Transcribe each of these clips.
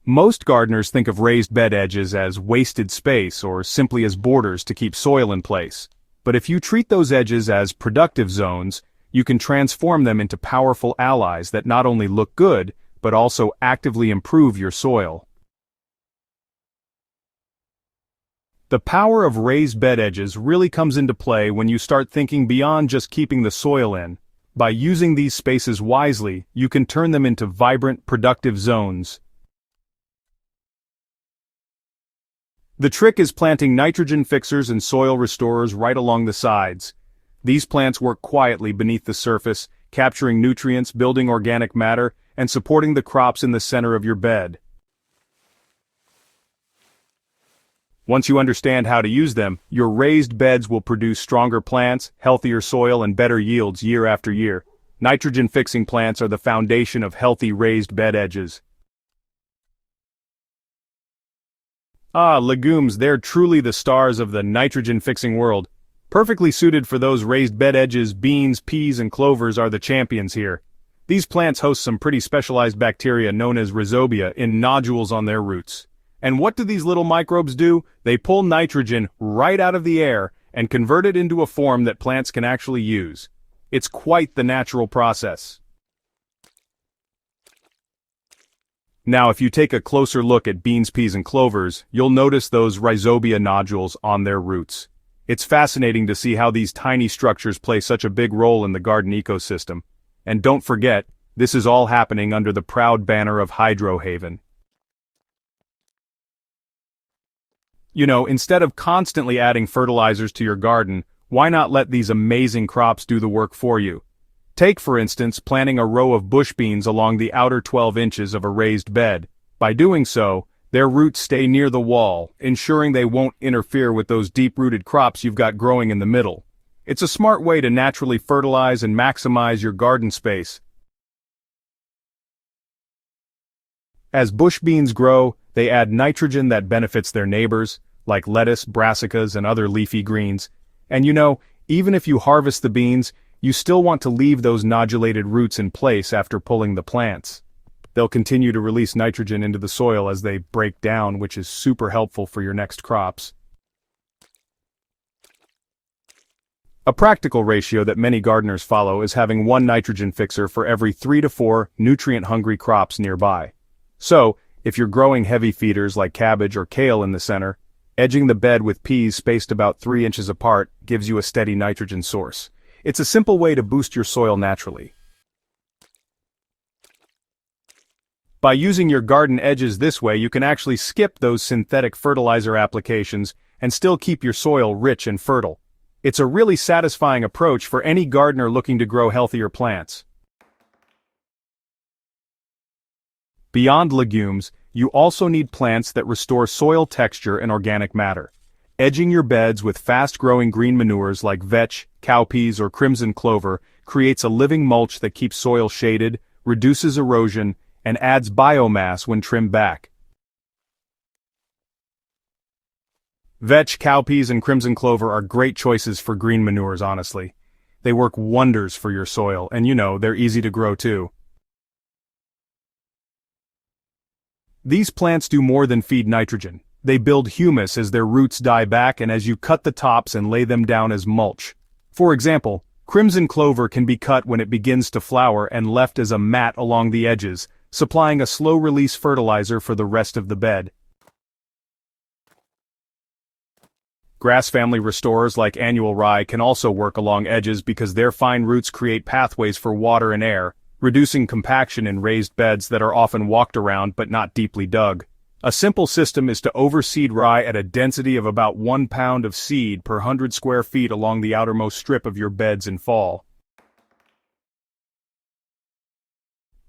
Most gardeners think of raised bed edges as wasted space or simply as borders to keep soil in place. But if you treat those edges as productive zones, you can transform them into powerful allies that not only look good, but also actively improve your soil. The power of raised bed edges really comes into play when you start thinking beyond just keeping the soil in. By using these spaces wisely, you can turn them into vibrant, productive zones. The trick is planting nitrogen fixers and soil restorers right along the sides. These plants work quietly beneath the surface, capturing nutrients, building organic matter, and supporting the crops in the center of your bed. Once you understand how to use them, your raised beds will produce stronger plants, healthier soil, and better yields year after year. Nitrogen-fixing plants are the foundation of healthy raised bed edges. Legumes, they're truly the stars of the nitrogen-fixing world. Perfectly suited for those raised bed edges, beans, peas, and clovers are the champions here. These plants host some pretty specialized bacteria known as rhizobia in nodules on their roots. And what do these little microbes do? They pull nitrogen right out of the air and convert it into a form that plants can actually use. It's quite the natural process. Now, if you take a closer look at beans, peas, and clovers, you'll notice those rhizobia nodules on their roots. It's fascinating to see how these tiny structures play such a big role in the garden ecosystem. And don't forget, this is all happening under the proud banner of Hydrohaven. You know, instead of constantly adding fertilizers to your garden, why not let these amazing crops do the work for you? Take, for instance, planting a row of bush beans along the outer 12 inches of a raised bed. By doing so, their roots stay near the wall, ensuring they won't interfere with those deep-rooted crops you've got growing in the middle. It's a smart way to naturally fertilize and maximize your garden space. As bush beans grow, they add nitrogen that benefits their neighbors, like lettuce, brassicas, and other leafy greens. And you know, even if you harvest the beans, you still want to leave those nodulated roots in place after pulling the plants. They'll continue to release nitrogen into the soil as they break down, which is super helpful for your next crops. A practical ratio that many gardeners follow is having one nitrogen fixer for every 3 to 4 nutrient-hungry crops nearby. So, if you're growing heavy feeders like cabbage or kale in the center, edging the bed with peas spaced about 3 inches apart gives you a steady nitrogen source. It's a simple way to boost your soil naturally. By using your garden edges this way, you can actually skip those synthetic fertilizer applications and still keep your soil rich and fertile. It's a really satisfying approach for any gardener looking to grow healthier plants. Beyond legumes, you also need plants that restore soil texture and organic matter. Edging your beds with fast-growing green manures like vetch, cowpeas, or crimson clover creates a living mulch that keeps soil shaded, reduces erosion, and adds biomass when trimmed back. Vetch, cowpeas, and crimson clover are great choices for green manures, honestly. They work wonders for your soil, and you know, they're easy to grow too. These plants do more than feed nitrogen. They build humus as their roots die back and as you cut the tops and lay them down as mulch. For example, crimson clover can be cut when it begins to flower and left as a mat along the edges, supplying a slow-release fertilizer for the rest of the bed. Grass family restorers like annual rye can also work along edges because their fine roots create pathways for water and air, reducing compaction in raised beds that are often walked around but not deeply dug. A simple system is to overseed rye at a density of about 1 pound of seed per 100 square feet along the outermost strip of your beds in fall.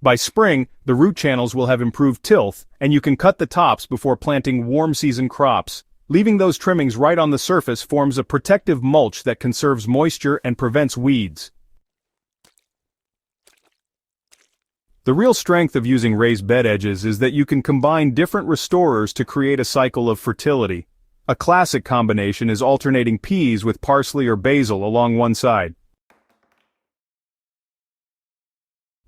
By spring, the root channels will have improved tilth, and you can cut the tops before planting warm season crops. Leaving those trimmings right on the surface forms a protective mulch that conserves moisture and prevents weeds. The real strength of using raised bed edges is that you can combine different restorers to create a cycle of fertility. A classic combination is alternating peas with parsley or basil along one side.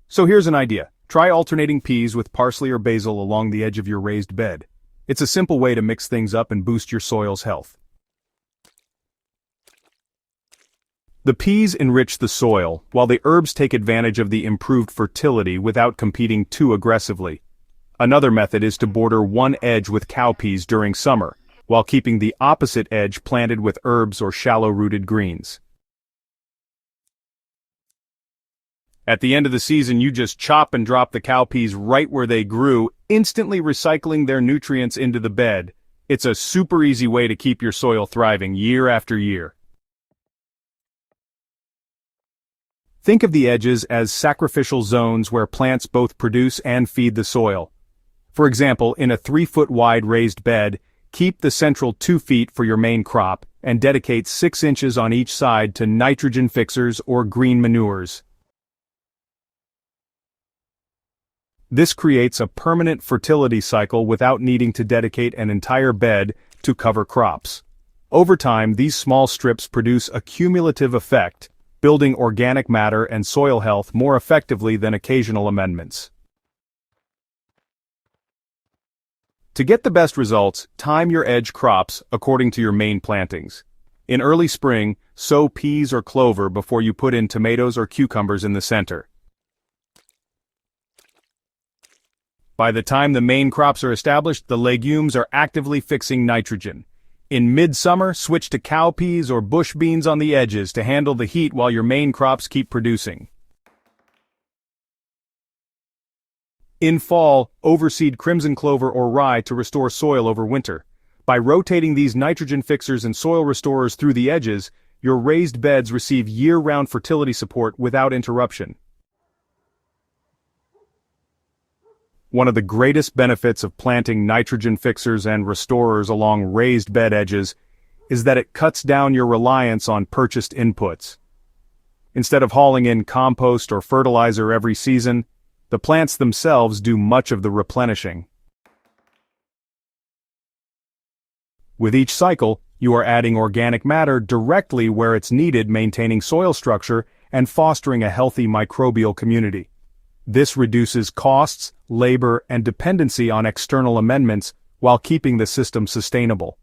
So here's an idea. Try alternating peas with parsley or basil along the edge of your raised bed. It's a simple way to mix things up and boost your soil's health. The peas enrich the soil, while the herbs take advantage of the improved fertility without competing too aggressively. Another method is to border one edge with cowpeas during summer, while keeping the opposite edge planted with herbs or shallow-rooted greens. At the end of the season, you just chop and drop the cowpeas right where they grew, instantly recycling their nutrients into the bed. It's a super easy way to keep your soil thriving year after year. Think of the edges as sacrificial zones where plants both produce and feed the soil. For example, in a 3-foot wide raised bed, keep the central 2 feet for your main crop and dedicate 6 inches on each side to nitrogen fixers or green manures. This creates a permanent fertility cycle without needing to dedicate an entire bed to cover crops. Over time, these small strips produce a cumulative effect, building organic matter and soil health more effectively than occasional amendments. To get the best results, time your edge crops according to your main plantings. In early spring, sow peas or clover before you put in tomatoes or cucumbers in the center. By the time the main crops are established, the legumes are actively fixing nitrogen. In midsummer, switch to cowpeas or bush beans on the edges to handle the heat while your main crops keep producing. In fall, overseed crimson clover or rye to restore soil over winter. By rotating these nitrogen fixers and soil restorers through the edges, your raised beds receive year-round fertility support without interruption. One of the greatest benefits of planting nitrogen fixers and restorers along raised bed edges is that it cuts down your reliance on purchased inputs. Instead of hauling in compost or fertilizer every season, the plants themselves do much of the replenishing. With each cycle, you are adding organic matter directly where it's needed, maintaining soil structure and fostering a healthy microbial community. This reduces costs, labor, and dependency on external amendments while keeping the system sustainable.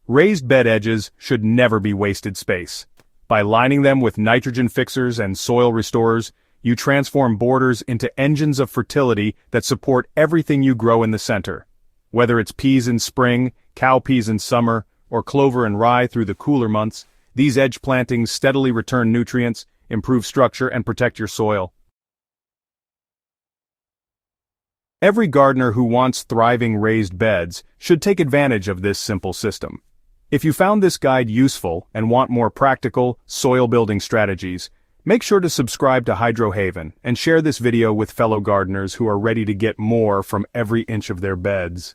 Raised bed edges should never be wasted space. By lining them with nitrogen fixers and soil restorers, you transform borders into engines of fertility that support everything you grow in the center. Whether it's peas in spring, cowpeas in summer, or clover and rye through the cooler months, these edge plantings steadily return nutrients, improve structure, and protect your soil. Every gardener who wants thriving raised beds should take advantage of this simple system. If you found this guide useful and want more practical, soil-building strategies, make sure to subscribe to Hydro Haven and share this video with fellow gardeners who are ready to get more from every inch of their beds.